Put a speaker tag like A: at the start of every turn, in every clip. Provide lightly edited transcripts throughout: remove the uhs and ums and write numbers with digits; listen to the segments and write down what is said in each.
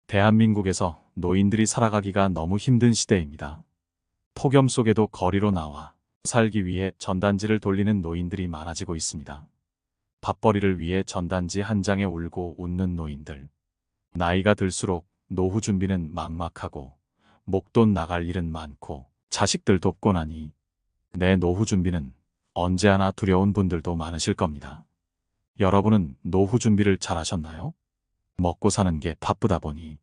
A: 대한민국에서 노인들이 살아가기가 너무 힘든 시대입니다. 폭염 속에도 거리로 나와 살기 위해 전단지를 돌리는 노인들이 많아지고 있습니다. 밥벌이를 위해 전단지 한 장에 울고 웃는 노인들. 나이가 들수록 노후 준비는 막막하고 목돈 나갈 일은 많고 자식들 돕고 나니 내 노후 준비는 언제 하나 두려운 분들도 많으실 겁니다. 여러분은 노후 준비를 잘 하셨나요? 먹고 사는 게 바쁘다 보니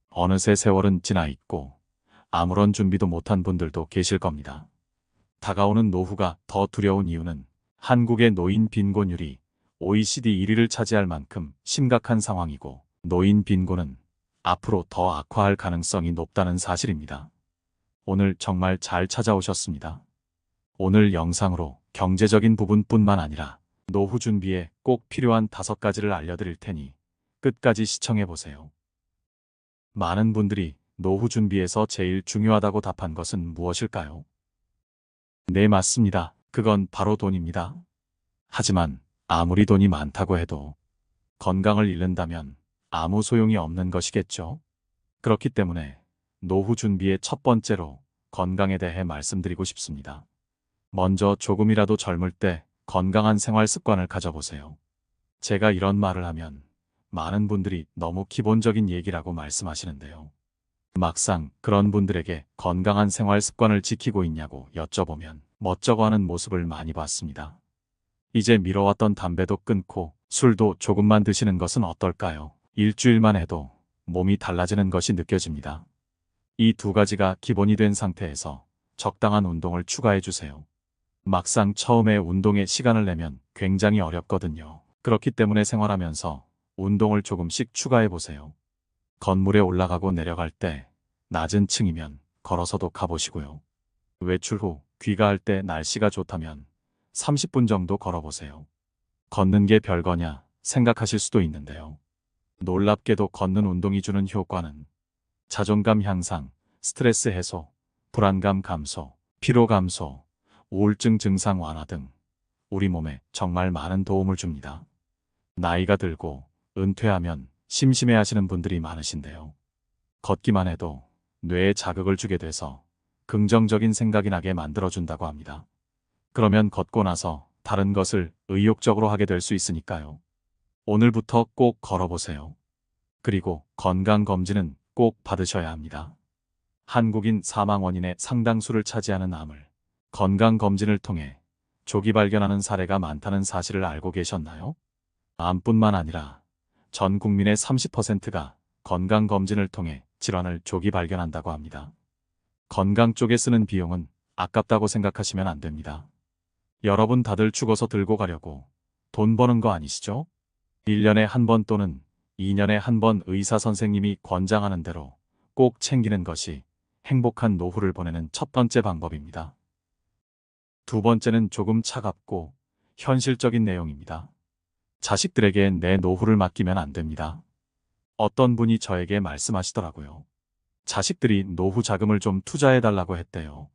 A: 어느새 세월은 지나 있고 아무런 준비도 못한 분들도 계실 겁니다. 다가오는 노후가 더 두려운 이유는 한국의 노인 빈곤율이 OECD 1위를 차지할 만큼 심각한 상황이고 노인 빈곤은 앞으로 더 악화할 가능성이 높다는 사실입니다. 오늘 정말 잘 찾아오셨습니다. 오늘 영상으로 경제적인 부분뿐만 아니라 노후 준비에 꼭 필요한 5가지를 알려드릴 테니 끝까지 시청해보세요. 많은 분들이 노후 준비에서 제일 중요하다고 답한 것은 무엇일까요? 네, 맞습니다. 그건 바로 돈입니다. 하지만 아무리 돈이 많다고 해도 건강을 잃는다면 아무 소용이 없는 것이겠죠? 그렇기 때문에 노후 준비의 첫 번째로 건강에 대해 말씀드리고 싶습니다. 먼저 조금이라도 젊을 때 건강한 생활 습관을 가져보세요. 제가 이런 말을 하면 많은 분들이 너무 기본적인 얘기라고 말씀하시는데요. 막상 그런 분들에게 건강한 생활 습관을 지키고 있냐고 여쭤보면 멋쩍어하는 모습을 많이 봤습니다. 이제 미뤄왔던 담배도 끊고 술도 조금만 드시는 것은 어떨까요? 일주일만 해도 몸이 달라지는 것이 느껴집니다. 이 2가지가 기본이 된 상태에서 적당한 운동을 추가해 주세요. 막상 처음에 운동에 시간을 내면 굉장히 어렵거든요. 그렇기 때문에 생활하면서 운동을 조금씩 추가해 보세요. 건물에 올라가고 내려갈 때 낮은 층이면 걸어서도 가보시고요. 외출 후 귀가할 때 날씨가 좋다면 30분 정도 걸어보세요. 걷는 게 별거냐 생각하실 수도 있는데요. 놀랍게도 걷는 운동이 주는 효과는 자존감 향상, 스트레스 해소, 불안감 감소, 피로 감소, 우울증 증상 완화 등 우리 몸에 정말 많은 도움을 줍니다. 나이가 들고 은퇴하면 심심해하시는 분들이 많으신데요. 걷기만 해도 뇌에 자극을 주게 돼서 긍정적인 생각이 나게 만들어준다고 합니다. 그러면 걷고 나서 다른 것을 의욕적으로 하게 될 수 있으니까요. 오늘부터 꼭 걸어보세요. 그리고 건강검진은 꼭 받으셔야 합니다. 한국인 사망 원인의 상당수를 차지하는 암을 건강검진을 통해 조기 발견하는 사례가 많다는 사실을 알고 계셨나요? 암뿐만 아니라 전 국민의 30%가 건강검진을 통해 질환을 조기 발견한다고 합니다. 건강 쪽에 쓰는 비용은 아깝다고 생각하시면 안 됩니다. 여러분 다들 죽어서 들고 가려고 돈 버는 거 아니시죠? 1년에 한 번 또는 2년에 한 번 의사 선생님이 권장하는 대로 꼭 챙기는 것이 행복한 노후를 보내는 첫 번째 방법입니다. 두 번째는 조금 차갑고 현실적인 내용입니다. 자식들에게 내 노후를 맡기면 안 됩니다. 어떤 분이 저에게 말씀하시더라고요. 자식들이 노후 자금을 좀 투자해달라고 했대요.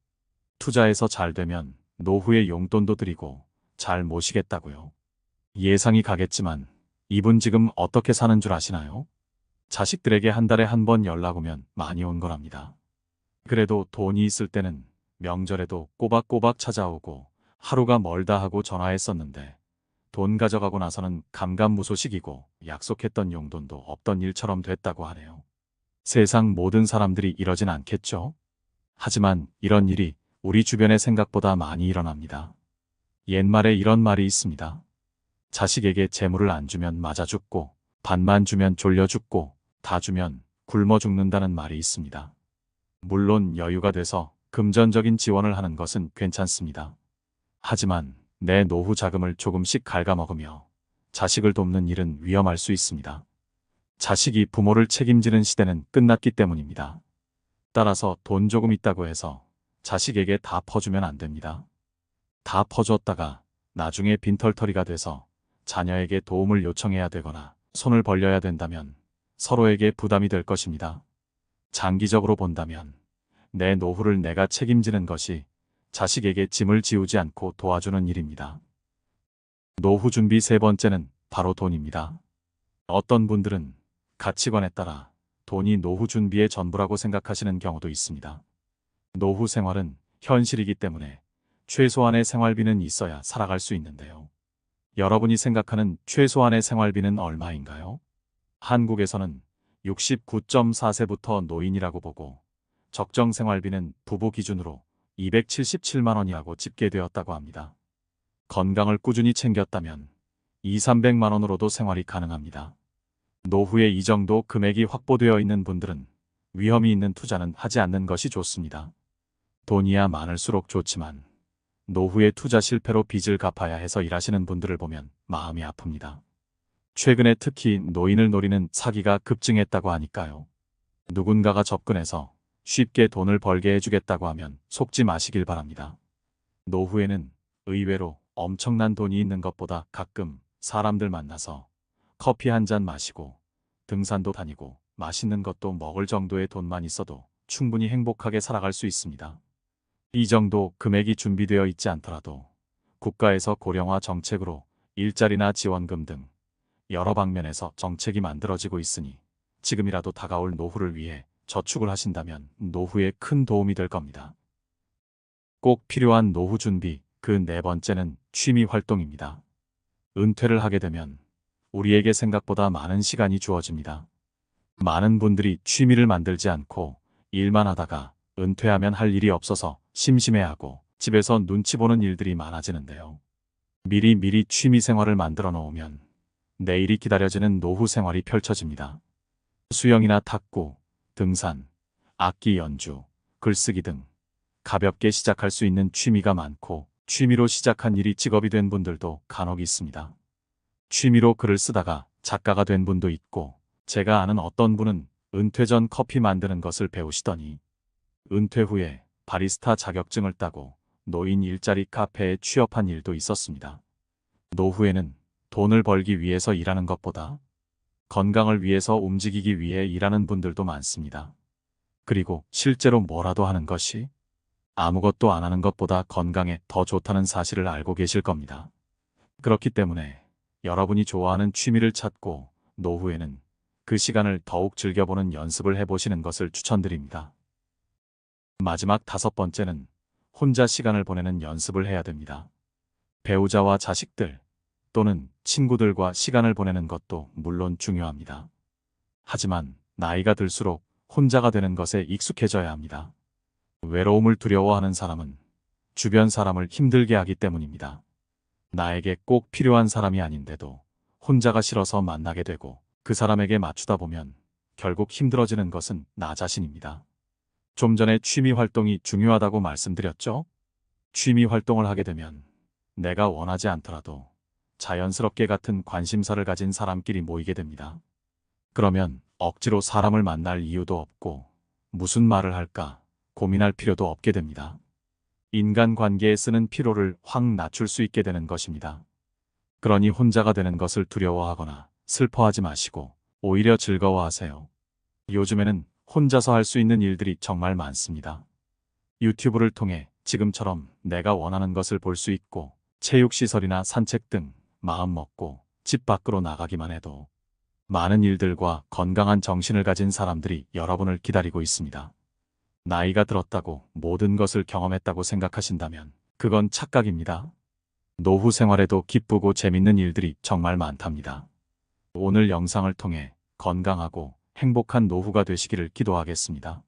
A: 투자해서 잘 되면 노후에 용돈도 드리고 잘 모시겠다고요. 예상이 가겠지만 이분 지금 어떻게 사는 줄 아시나요? 자식들에게 한 달에 한 번 연락 오면 많이 온 거랍니다. 그래도 돈이 있을 때는 명절에도 꼬박꼬박 찾아오고 하루가 멀다 하고 전화했었는데 돈 가져가고 나서는 감감무소식이고 약속했던 용돈도 없던 일처럼 됐다고 하네요. 세상 모든 사람들이 이러진 않겠죠? 하지만 이런 일이 우리 주변에 생각보다 많이 일어납니다. 옛말에 이런 말이 있습니다. 자식에게 재물을 안 주면 맞아 죽고 반만 주면 졸려 죽고 다 주면 굶어 죽는다는 말이 있습니다. 물론 여유가 돼서 금전적인 지원을 하는 것은 괜찮습니다. 하지만 내 노후 자금을 조금씩 갉아먹으며 자식을 돕는 일은 위험할 수 있습니다. 자식이 부모를 책임지는 시대는 끝났기 때문입니다. 따라서 돈 조금 있다고 해서 자식에게 다 퍼주면 안 됩니다. 다 퍼주었다가 나중에 빈털터리가 돼서 자녀에게 도움을 요청해야 되거나 손을 벌려야 된다면 서로에게 부담이 될 것입니다. 장기적으로 본다면 내 노후를 내가 책임지는 것이 자식에게 짐을 지우지 않고 도와주는 일입니다. 노후 준비 세 번째는 바로 돈입니다. 어떤 분들은 가치관에 따라 돈이 노후 준비의 전부라고 생각하시는 경우도 있습니다. 노후 생활은 현실이기 때문에 최소한의 생활비는 있어야 살아갈 수 있는데요. 여러분이 생각하는 최소한의 생활비는 얼마인가요? 한국에서는 69.4세부터 노인이라고 보고 적정 생활비는 부부 기준으로 277만 원이라고 집계되었다고 합니다. 건강을 꾸준히 챙겼다면 2, 300만 원으로도 생활이 가능합니다. 노후에 이 정도 금액이 확보되어 있는 분들은 위험이 있는 투자는 하지 않는 것이 좋습니다. 돈이야 많을수록 좋지만 노후에 투자 실패로 빚을 갚아야 해서 일하시는 분들을 보면 마음이 아픕니다. 최근에 특히 노인을 노리는 사기가 급증했다고 하니까요. 누군가가 접근해서 쉽게 돈을 벌게 해주겠다고 하면 속지 마시길 바랍니다. 노후에는 의외로 엄청난 돈이 있는 것보다 가끔 사람들 만나서 커피 한 잔 마시고 등산도 다니고 맛있는 것도 먹을 정도의 돈만 있어도 충분히 행복하게 살아갈 수 있습니다. 이 정도 금액이 준비되어 있지 않더라도 국가에서 고령화 정책으로 일자리나 지원금 등 여러 방면에서 정책이 만들어지고 있으니 지금이라도 다가올 노후를 위해 저축을 하신다면 노후에 큰 도움이 될 겁니다. 꼭 필요한 노후 준비 그 네 번째는 취미 활동입니다. 은퇴를 하게 되면 우리에게 생각보다 많은 시간이 주어집니다. 많은 분들이 취미를 만들지 않고 일만 하다가 은퇴하면 할 일이 없어서 심심해하고 집에서 눈치 보는 일들이 많아지는데요. 미리 취미 생활을 만들어 놓으면 내일이 기다려지는 노후 생활이 펼쳐집니다. 수영이나 탁구, 등산, 악기 연주, 글쓰기 등 가볍게 시작할 수 있는 취미가 많고 취미로 시작한 일이 직업이 된 분들도 간혹 있습니다. 취미로 글을 쓰다가 작가가 된 분도 있고 제가 아는 어떤 분은 은퇴 전 커피 만드는 것을 배우시더니 은퇴 후에 바리스타 자격증을 따고 노인 일자리 카페에 취업한 일도 있었습니다. 노후에는 돈을 벌기 위해서 일하는 것보다 건강을 위해서 움직이기 위해 일하는 분들도 많습니다. 그리고 실제로 뭐라도 하는 것이 아무것도 안 하는 것보다 건강에 더 좋다는 사실을 알고 계실 겁니다. 그렇기 때문에 여러분이 좋아하는 취미를 찾고 노후에는 그 시간을 더욱 즐겨보는 연습을 해보시는 것을 추천드립니다. 마지막 다섯 번째는 혼자 시간을 보내는 연습을 해야 됩니다. 배우자와 자식들 또는 친구들과 시간을 보내는 것도 물론 중요합니다. 하지만 나이가 들수록 혼자가 되는 것에 익숙해져야 합니다. 외로움을 두려워하는 사람은 주변 사람을 힘들게 하기 때문입니다. 나에게 꼭 필요한 사람이 아닌데도 혼자가 싫어서 만나게 되고 그 사람에게 맞추다 보면 결국 힘들어지는 것은 나 자신입니다. 좀 전에 취미 활동이 중요하다고 말씀드렸죠? 취미 활동을 하게 되면 내가 원하지 않더라도 자연스럽게 같은 관심사를 가진 사람끼리 모이게 됩니다. 그러면 억지로 사람을 만날 이유도 없고 무슨 말을 할까 고민할 필요도 없게 됩니다. 인간관계에 쓰는 피로를 확 낮출 수 있게 되는 것입니다. 그러니 혼자가 되는 것을 두려워하거나 슬퍼하지 마시고 오히려 즐거워하세요. 요즘에는 혼자서 할 수 있는 일들이 정말 많습니다. 유튜브를 통해 지금처럼 내가 원하는 것을 볼 수 있고 체육시설이나 산책 등 마음 먹고 집 밖으로 나가기만 해도 많은 일들과 건강한 정신을 가진 사람들이 여러분을 기다리고 있습니다. 나이가 들었다고 모든 것을 경험했다고 생각하신다면 그건 착각입니다. 노후 생활에도 기쁘고 재밌는 일들이 정말 많답니다. 오늘 영상을 통해 건강하고 행복한 노후가 되시기를 기도하겠습니다.